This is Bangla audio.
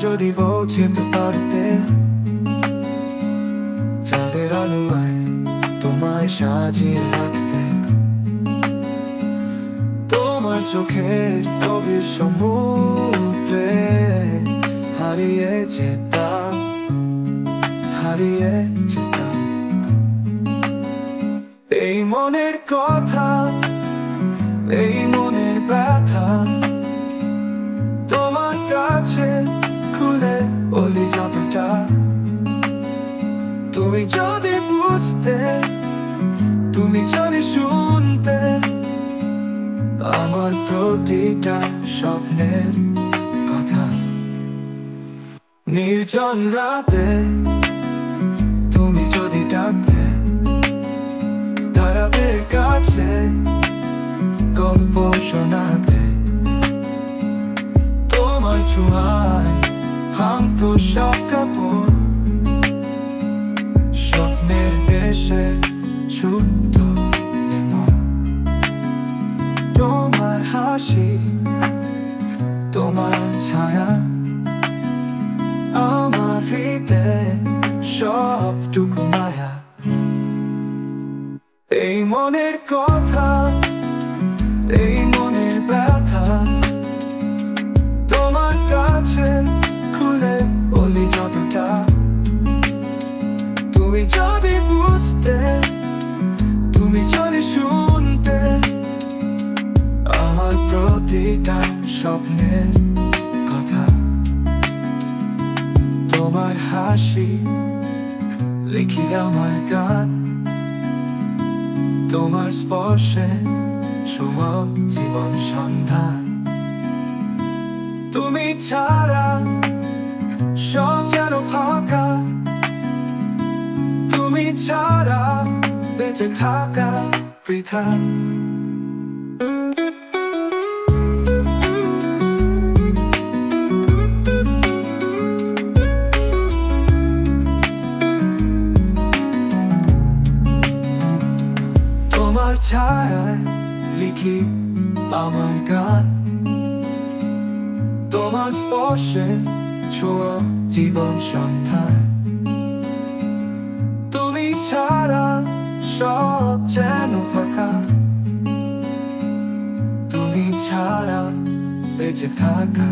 যদি পৌঁছতে পারতে চাঁদের আলোয় তোমায় সাজিয়ে রাখতে, তোমার চোখের গভীর সমুদ্রে হারিয়ে যেতাম, হারিয়ে যেতাম। এই মনের কথা, এই মনের ব্যথা তোমার কাছে খুলে বলি যতটা। তুমি যদি বুঝতে, তুমি যদি শুনতে আমার প্রতিটা স্বপ্নের কথা। নির্জন রাতে তুমি যদি ডাকতে, তারাদের কাছে গল্প শোনাতে, তোমার ছোঁয়ায় ভাঙতো সব কাপড়, স্বপ্নের দেশে ছুটত এমন। তোমার হাসি, তোমার ছায়া আমার হৃদয়ে সবটুকু মায়া। এই মনের কথা, এই মনের ব্যথা তোমার কাছে খুলে বলি যতটা। তুমি যদি বুঝতে, তুমি যদি শুনতে আমার প্রতিটা স্বপ্নের কথা। তোমার হাসি লিখি আমার গান, তোমার স্পর্শে ছোঁয়া জীবন সন্ধান। তুমি ছাড়া সব যেন ফাঁকা, তুমি ছাড়া বেঁচে থাকা বৃথা। তোমার ছায়ায় লিখি আমার গান, তোমার স্পর্শে ছোঁয়া জীবন সন্ধান। তুমি ছাড়া সব যেন ফাঁকা, তুমি ছাড়া বেঁচে থাকা